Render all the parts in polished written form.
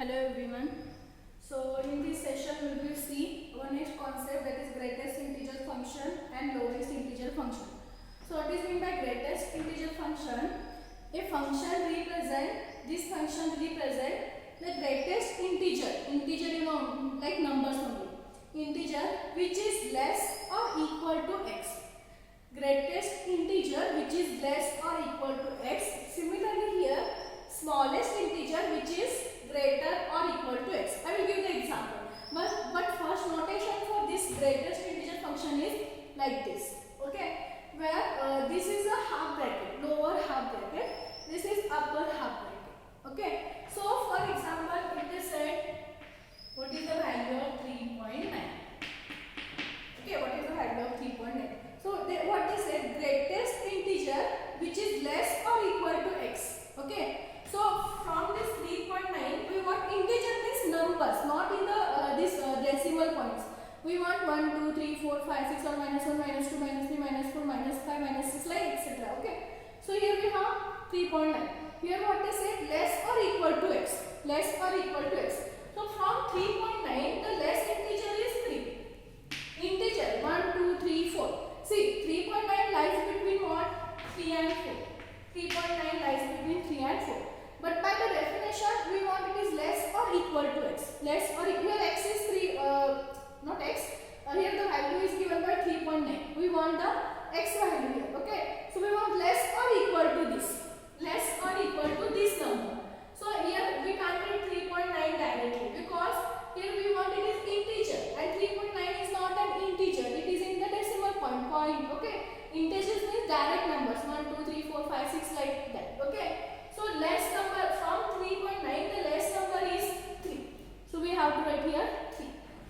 Hello everyone. So in this session we will see our next concept, that is greatest integer function and lowest integer function. So what is meant by greatest integer function? A function represent the greatest integer. Integer, you know, like numbers only. Integer which is less or equal to x. Greatest integer which is less or equal to x. Similarly here, smallest integer which is greater or equal to x. I will give the example. But first notation for this greatest integer function is like this. Okay, where this is a half bracket, lower half bracket. This is upper half bracket. Okay. So for example, it is said, what is the value of 3.9? Okay, what is the value of 3.9? So what they said, greatest integer which is less or equal to x. Okay. So from this 3.9, we want integer means numbers, not in the this decimal points. We want 1, 2, 3, 4, 5, 6, or minus 1, minus 2, minus 3, minus 4, minus 5, minus 6, like etc. Okay. So here we have 3.9. Here what they said, less or equal to x. Less or equal to x. So from 3.9, the less integer is 3. Integer 1, 2, 3, 4. See, 3.9 lies between what? 3 and 4. 3.9 lies between 3 and 4. But by the definition, we want it is less or equal to x. Less or equal, x is 3, not x. Here the value is given by 3.9. We want the x value here. Okay. So we want less or equal to this. Less or equal to this number. So here we can't write 3.9 directly because here we want it is integer, and 3.9 is not an integer. It is in the decimal point. Okay. Integers means direct numbers, 1, 2, 3, 4, 5, 6, like that. Okay. So less number from 3.9, the less number is 3. So we have to write here 3.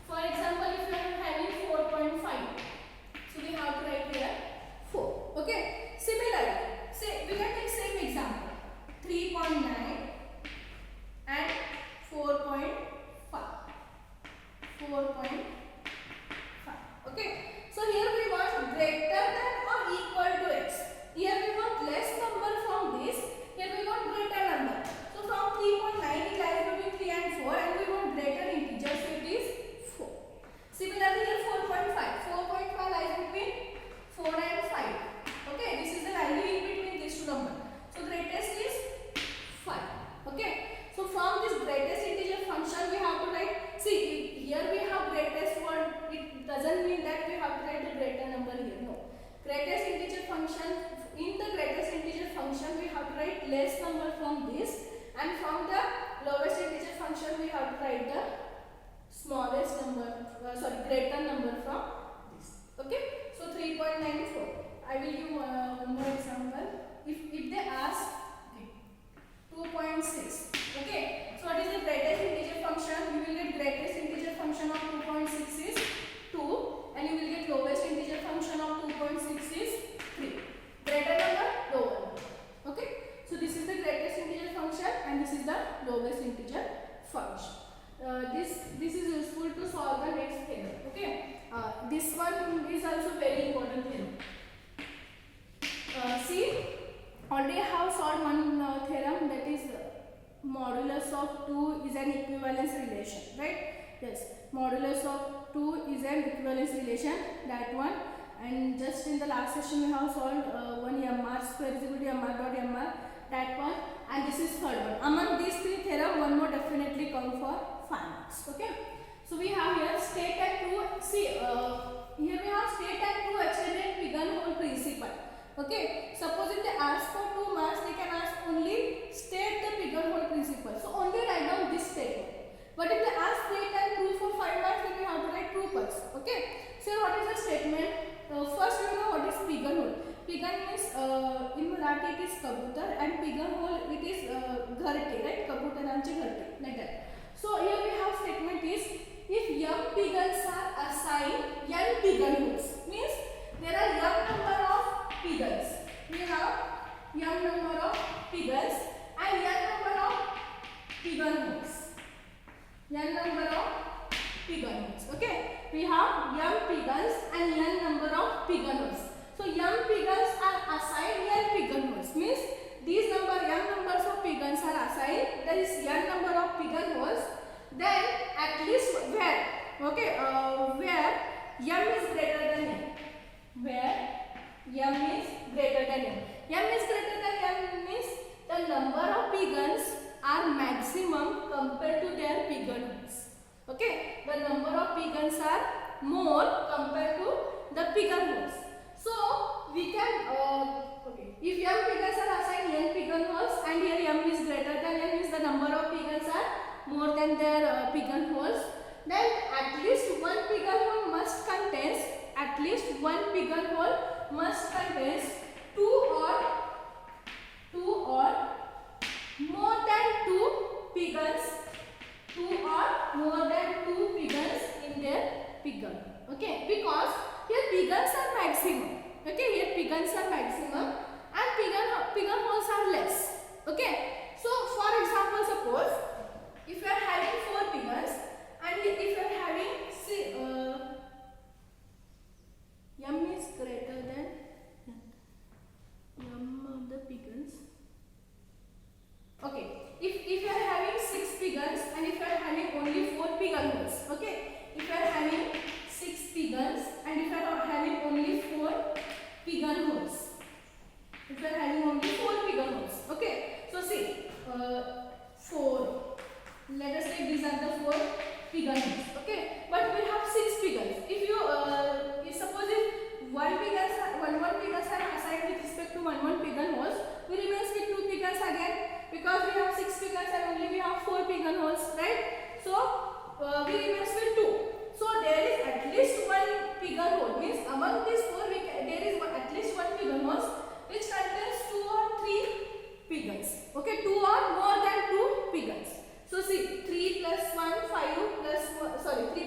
For example, if you are having 4.5, so we have to write here 4. Okay. Similarly, say we can take same example, 3.9 and 4.5. 4.5. Okay. So here we want greater than or equal to x. Here we want less number from this. Here we want greater number. So from 3.9 it lies between 3 and 4, and we want greater integer, so it is 4. Similarly here 4.5. 4.5 lies between 4 and 5. Okay, this is the value in between these two numbers. So greatest is 5. Okay. So from this greatest integer function we have to write, see here we have greatest one. It doesn't mean that we have to write the greater number here. No. Greatest integer function, in the greatest integer function we have to write less number from this, and from the lowest integer function we have to write the smallest number, greater number from this. Okay. So 3.94. I will give one more example. If they ask 2.6. Okay. So what is the greatest integer function? You will get greatest integer function of 2.6 is 2, and you will get lowest integer function of 2.6 is 3. Greater number, lower number. Okay. So this is the greatest integer function, and this is the lowest integer function. This is useful to solve the next theorem. Okay. This one is also very important theorem. See, already I have solved one theorem, that is modulus of 2 is an equivalence relation, right? Yes, modulus of 2 is an equivalence relation, that one. And just in the last session we have solved one mr square is equal to mr dot mr, that one. And this is third one. Among these three theorem, one more definitely come for 5 marks. Okay. So we have here state and prove. See, here we have state and prove extended Pigeonhole principle. Okay. Suppose if they ask for 2 marks, they can ask only state the Pigeonhole principle. So only write down this statement. But if they ask state and prove for 5 marks, then we have to write true pulse. Okay. So what is the statement? First you know what is pigeonhole. Pigeon means in Marathi it is kabutar, and pigeonhole it is घरटे, right? कबुतरांचे घरटे, like that. So here we have statement is, if young pigeons are assigned young pigeonholes, means there are young number of pigeons. We have young number of pigeons and young number of pigeonholes. Young number of pigeonholes. Okay. We have young pigeons and young number of pigeonholes. So young pigeons are assigned young pigeonholes, means these young numbers of pigeons are assigned. There is young number of pigeonholes maximum compared to their pigeonholes. Okay, the number of pigeons are more compared to the pigeonholes. So we can okay, if m pigeons are assigned n pigeonholes and here m is greater than n, means the number of pigeons are more than their pigeonholes, then at least one pigeonhole must contains two or more than two pigeons in their pigeon. Okay, because here pigeons are maximum. Okay, here pigeons are maximum and pigeonholes are less. Okay, so for example, suppose if you are having 4 pigeons and if you are having m is greater than m of the pigeons. Okay, if you are having 6 pigeons and if you are having only 4 pigeonholes. Okay, if you are having 6 pigeons and if you are having only 4 pigeonholes. If you are having only 4 pigeonholes. Okay, so see 4. Let us say these are the 4 pigeonholes. Okay, but we have 6 pigeons. If you suppose if one pigeons are assigned with respect to one pigeonholes, we remains with 2 pigeons again, because we have 6 pigeons and only we have 4 pigeonholes, right? So we remains with 2. So there is at least one pigeonhole, means among these 4 there is at least one pigeonhole which contains 2 or 3 pigeons. Okay, 2 or more than 2 pigeons. So see, 3 plus 1 5 plus 3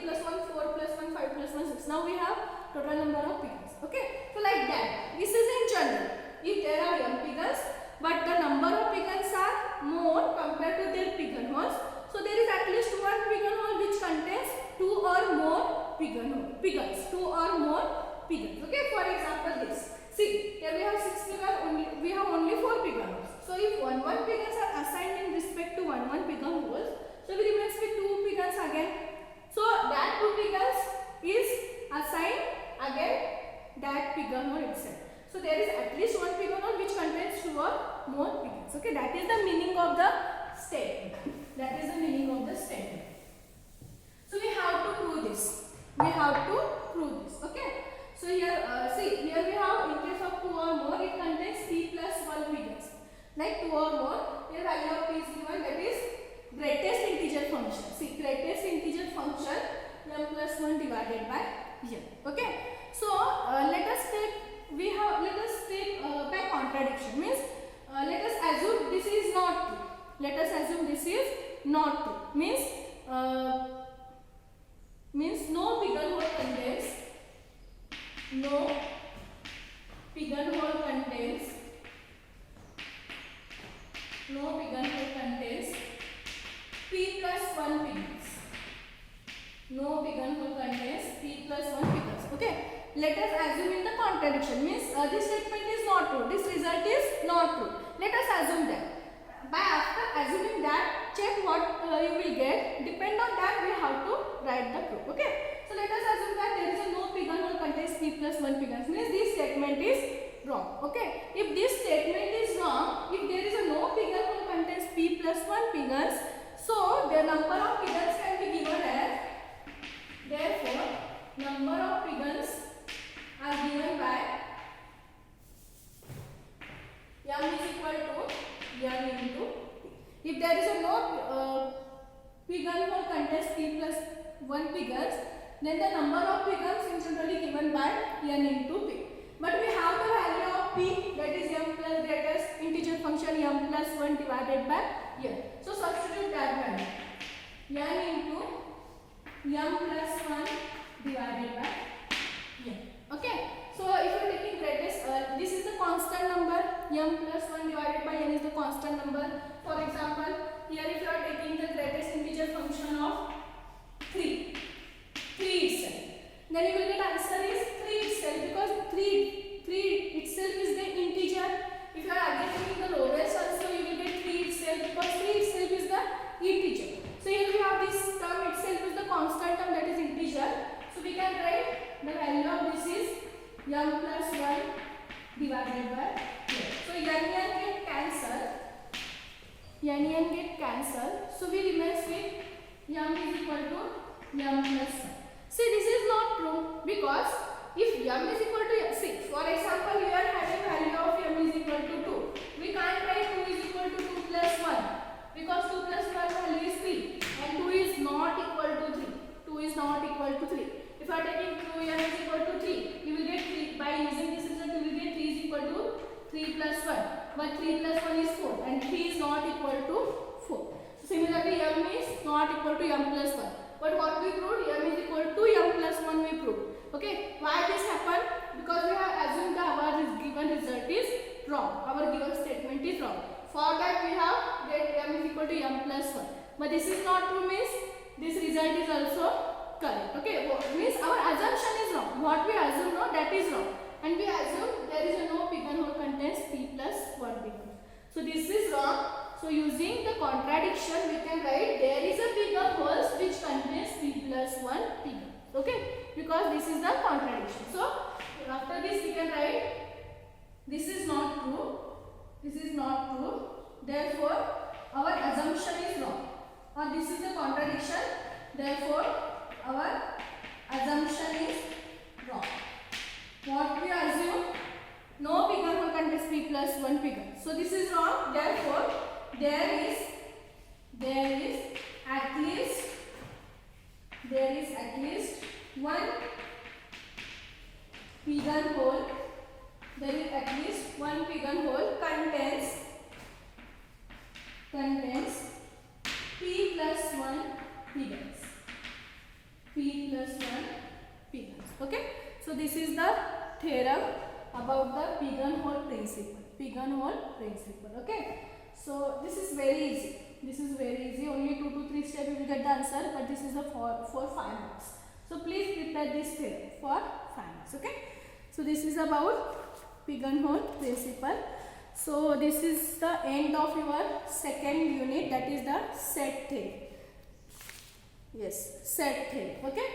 plus 1 4 plus 1 5 plus 1 6. Now we have total number of pigeons. Okay, so like that. This is in general. If there are m pigeons, but the number of pigeons are more compared to their pigeonholes, so there is at least one pigeonhole which contains 2 or more pigeons. 2 or more pigeons. Okay, for example this. See, here we have 6 pigeons, we have only 4 pigeonholes. So if one pigeons are assigned in respect to one pigeonholes, so we remains with 2 pigeons again. So that 2 pigeons is assigned again that pigeonhole itself. So there is at least one pigeonhole which contains 2 or more pigeons. Okay, that is the meaning of the statement. So we have to prove this. Okay. So here, see, here we have in case of 2 or more, it contains p plus 1 pigeons. Like 2 or more, here value of p is given, that is greatest integer function. See, greatest integer function m plus 1 divided by n. Okay. So let us take by contradiction, means let us assume this is not true. Means no pigeonhole contains p plus 1 pigeons. No pigeonhole contains p plus 1 pigeons. Okay, let us assume in the contradiction, means this statement is not true, this result is not true. Let us assume that. By after assuming that, check what you will get. Depend on that, we have to write the proof. Okay, so let us assume that there is a no pigeonhole contains p plus 1 pigeons, means this statement is wrong. Okay, if this statement is wrong, if there is a no pigeonhole contains p plus 1 pigeons, so the number of pigeons can be given as, therefore number of pigeons are given by m is equal to n into p. If there is a no pigeonhole contains p plus 1 pigeons, then the number of pigeons is generally given by n into p. But we have the value of p, that is m plus greatest integer function m plus 1 divided by n. So substitute that value, n into m plus 1 divided by n. Okay, so if you are taking greatest, this is the constant number, m plus 1 divided by n is the constant number. For example, here if you are taking the greatest integer function of 3 itself, then you will get answer is 3 itself, because 3 itself is the integer. If you are again taking the lowest also, you will get 3 itself, because 3 itself is the integer. So here we have this term itself is the constant term, that is integer. So we can write the value of this is m plus 1 divided by n. So n get cancelled. So we remains with m is equal to m plus 1. See, this is not true, because if m is equal to, see, for example, we are having value of m is equal to 2. We can't write 2 is equal to 2 plus 1, because 2 plus 1 value is 3 and 2 is not equal to 3. 2 is not equal to 3. If I are taking 2m is equal to 3, you will get 3. By using this result, you will get 3 is equal to 3 plus 1. But 3 plus 1 is 4 and 3 is not equal to 4. So similarly, m is not equal to m plus 1. But what we proved, m is equal to m plus 1 we proved. Okay, why this happened? Because we have assumed that our given result is wrong. Our given statement is wrong. For that we have get m is equal to m plus 1. But this is not true, means this result is also correct. Okay, means our assumption is wrong. What we assume, no, that is wrong. And we assume there is no pigeonhole contains p plus 1 pigeonhole. So this is wrong. So using the contradiction, we can write there is a pigeonhole which contains p plus 1 pigeonhole. Okay, because this is the contradiction. So after this we can write this is not true. This is not true. Therefore our assumption is wrong. Or this is the contradiction. Therefore our assumption is wrong. What we assume, no pigeonhole contains p plus 1 pigeonhole. So this is wrong. Therefore there is at least one pigeonhole. There is at least one pigeonhole contains p plus 1 pigeons. P plus 1 pigeons. Okay. So this is the theorem about the pigeonhole principle. Okay. So this is very easy. Only 2 to 3 steps you will get the answer. But this is for 5 marks. So please prepare this theorem for 5 marks. Okay. So this is about pigeonhole principle. So this is the end of your second unit, that is the set theory. Yes, set theory. Okay.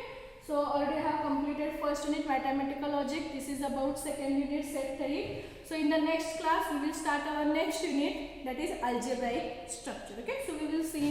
So already I have completed first unit mathematical logic. This is about second unit set theory. So in the next class we will start our next unit, that is algebraic structure. Okay. So we will see in